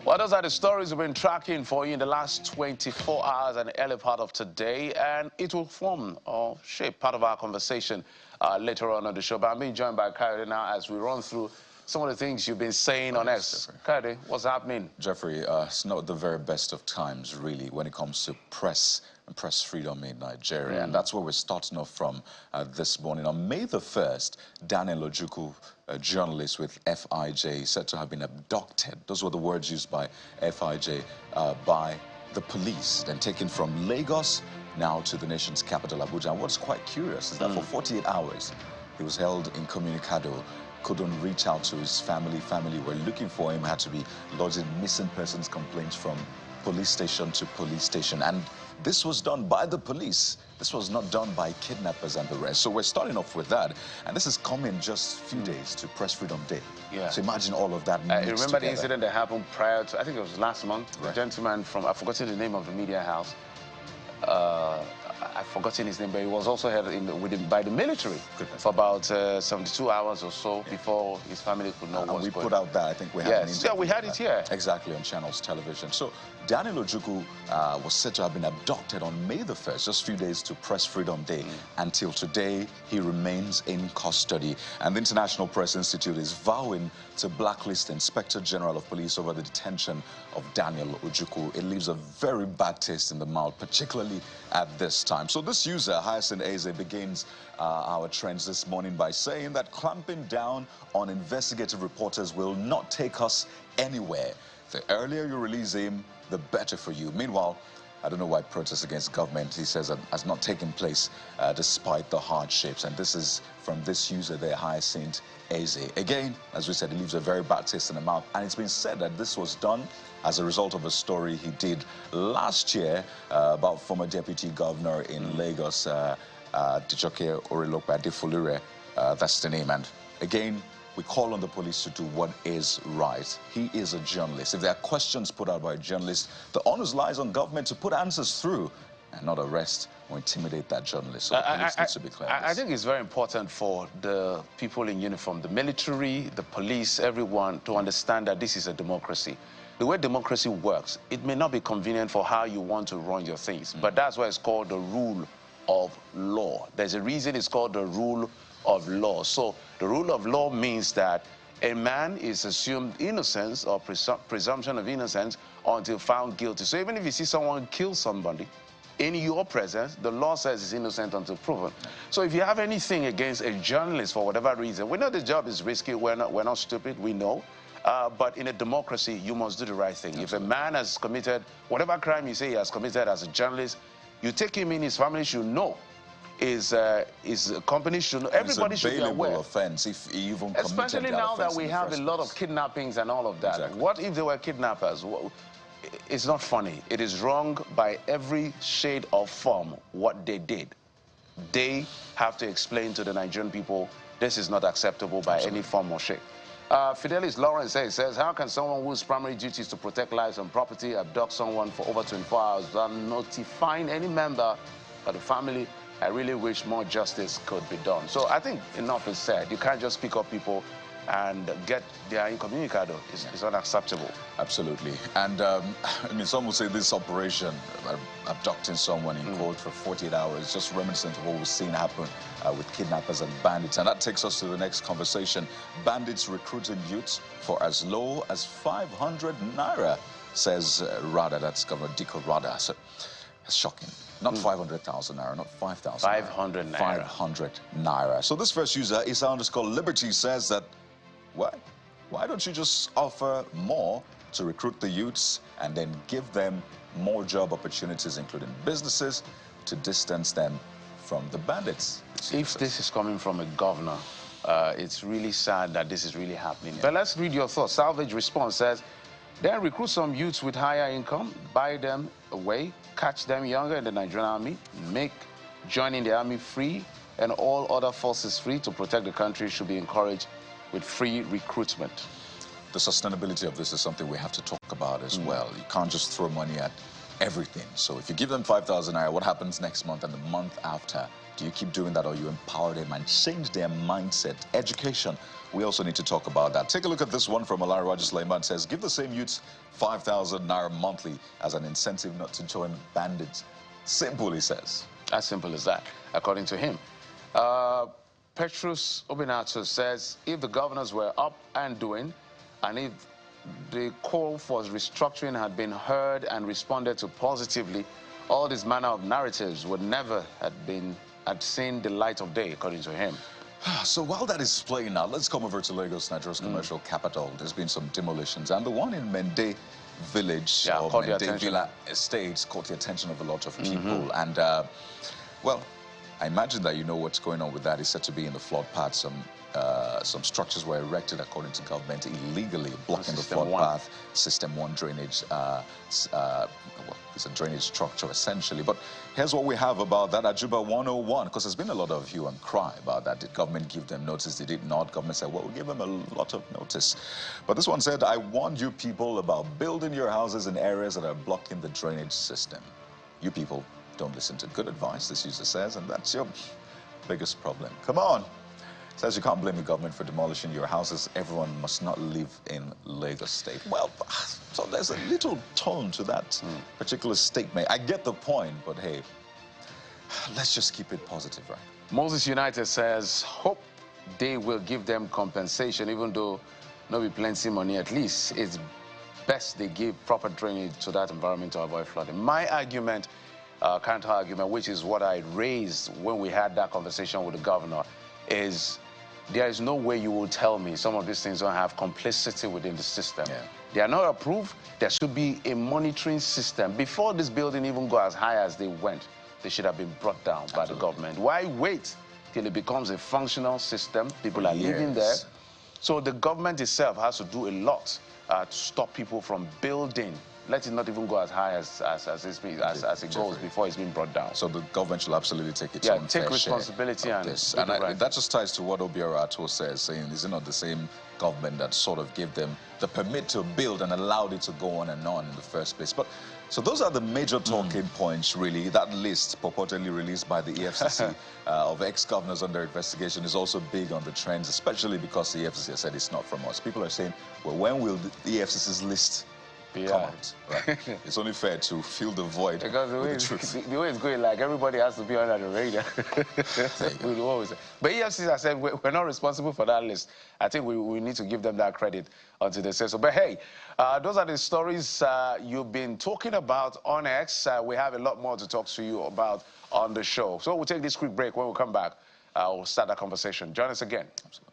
Well, those are the stories we've been tracking for you in the last 24 hours and the early part of today, and it will form or shape part of our conversation later on the show. But I'm being joined by Kayode now as we run through some of the things you've been saying on X. Kayode, what's happening? Jeffrey, it's not the very best of times, really, when it comes to press and press freedom in Nigeria. And that's where we're starting off from this morning. On May the 1st, Daniel Ojukwu, a journalist with FIJ, said to have been abducted. Those were the words used by FIJ, by the police, then taken from Lagos now to the nation's capital, Abuja. And what's quite curious is that for 48 hours, he was held incommunicado, couldn't reach out to his family. Family were looking for him, had to be lodging missing persons complaints from police station to police station. And this was done by the police. This was not done by kidnappers and the rest. So we're starting off with that. And this is coming just a few days to Press Freedom Day. Yeah. So imagine all of that mixed remember together. The incident that happened prior to, I think it was last month, right. A gentleman from, I've forgotten the name of the media house. I've forgotten his name, but he was also held by the military for about 72 hours or so before his family could know what was going on. We put out that, I think we had an interview. Yeah, we had it here. Exactly, on Channels Television. So Daniel Ojukwu was said to have been abducted on May the 1st, just a few days to Press Freedom Day. Until today, he remains in custody. And the International Press Institute is vowing to blacklist the Inspector General of Police over the detention of Daniel Ojukwu. It leaves a very bad taste in the mouth, particularly at this time. So this user, Hyacinth Eze, begins our trends this morning by saying that clamping down on investigative reporters will not take us anywhere. The earlier you release him, the better for you. Meanwhile, I don't know why protests against government, he says, has not taken place despite the hardships. And this is from this user there, Hyacinth Eze. Again, as we said, he leaves a very bad taste in the mouth. And it's been said that this was done as a result of a story he did last year about former deputy governor in Lagos, Dijoke Orilope Adefolure. That's the name. And again, we call on the police to do what is right. He is a journalist. If there are questions put out by a journalist, the onus lies on government to put answers through and not arrest or intimidate that journalist. So the police needs to be clear. I think it's very important for the people in uniform, the military, the police, everyone, to understand that this is a democracy. The way democracy works, it may not be convenient for how you want to run your things, but that's why it's called the rule of law. There's a reason it's called the rule of law. So the rule of law means that a man is assumed innocence or presumption of innocence until found guilty. So even if you see someone kill somebody in your presence, the law says he's innocent until proven. So if you have anything against a journalist for whatever reason, we know the job is risky, we're not stupid, we know. But in a democracy, you must do the right thing. Absolutely. If a man has committed whatever crime you say he has committed as a journalist, you take him in, his family should know. His company should know. Everybody should be aware. Offense if he even committed especially now that we have a lot of kidnappings and all of that. Exactly. What if they were kidnappers? It's not funny. It is wrong by every shade of form what they did. They have to explain to the Nigerian people this is not acceptable by any form or shape. Fidelis Lawrence says, how can someone whose primary duty is to protect lives and property abduct someone for over 24 hours without notifying any member of the family? I really wish more justice could be done. So I think enough is said. You can't just pick up people and get their incommunicado. It's unacceptable. Absolutely. And I mean, some will say this operation, abducting someone in court for 48 hours, just reminiscent of what we've seen happen with kidnappers and bandits. And that takes us to the next conversation. Bandits recruiting youths for as low as 500 naira, says Rada. That's Governor Diko Rada. So it's shocking. Not 500,000 naira, not 5,000 500 naira. 500 naira. So this first user, Isa_Liberty, says that, why don't you just offer more to recruit the youths and then give them more job opportunities, including businesses, to distance them from the bandits? If this is coming from a governor, it's really sad that this is really happening. But let's read your thoughts. Salvage Response says, then recruit some youths with higher income, buy them away, catch them younger in the Nigerian army, make joining the army free, and all other forces free to protect the country should be encouraged with free recruitment. The sustainability of this is something we have to talk about as well. You can't just throw money at everything. So if you give them 5,000 naira, what happens next month and the month after? Do you keep doing that, or you empower them and change their mindset? Education, we also need to talk about that. Take a look at this one from Alari Raja Sulaiman. Says, give the same youths 5,000 naira monthly as an incentive not to join bandits. Simple, he says. As simple as that, according to him. Petrus Obinato says, if the governors were up and doing, and if the call for restructuring had been heard and responded to positively, all this manner of narratives would never had seen the light of day, according to him. So while that is playing out, let's come over to Lagos, Nigeria's commercial capital. There's been some demolitions, and the one in Mende Village, or Mende Villa Estates, caught the attention of a lot of people. And, well, I imagine that you know what's going on with that. It's said to be in the flood path. Some structures were erected, according to government, illegally, blocking the flood path. System 1 drainage, well, it's a drainage structure, essentially. But here's what we have about that, Ajuba 101, because there's been a lot of hue and cry about that. Did government give them notice? Did it not? Government said, well, we'll give them a lot of notice. But this one said, I warned you people about building your houses in areas that are blocking the drainage system. You people don't listen to good advice, this user says, and that's your biggest problem. Come on. Says you can't blame the government for demolishing your houses. Everyone must not live in Lagos State. Well, so there's a little tone to that particular statement. I get the point, but hey, let's just keep it positive, right? Moses United says, hope they will give them compensation, even though no be plenty money. At least it's best they give proper drainage to that environment to avoid flooding. My argument, counter-argument, which is what I raised when we had that conversation with the governor, is there is no way you will tell me some of these things don't have complicity within the system. Yeah. They are not approved. There should be a monitoring system. Before this building even go as high as they went, they should have been brought down by the government. Why wait till it becomes a functional system? People are living there. So the government itself has to do a lot to stop people from building. Let it not even go as high as it goes before it's being brought down. So the government should absolutely take its own take responsibility and this. And that just ties to what Obiora Ato says, saying, is it not the same government that sort of gave them the permit to build and allowed it to go on and on in the first place? But so those are the major talking points, really. That list purportedly released by the EFCC of ex-governors under investigation is also big on the trends, especially because the EFCC said it's not from us. People are saying, well, when will the EFCC's list come out? Right? It's only fair to fill the void because the way it's going, like, everybody has to be under the radar. But EFCC has said we're not responsible for that list. I think we need to give them that credit until they say so. But hey, those are the stories you've been talking about on X. We have a lot more to talk to you about on the show. So we'll take this quick break. When we come back, we'll start that conversation. Join us again. Absolutely.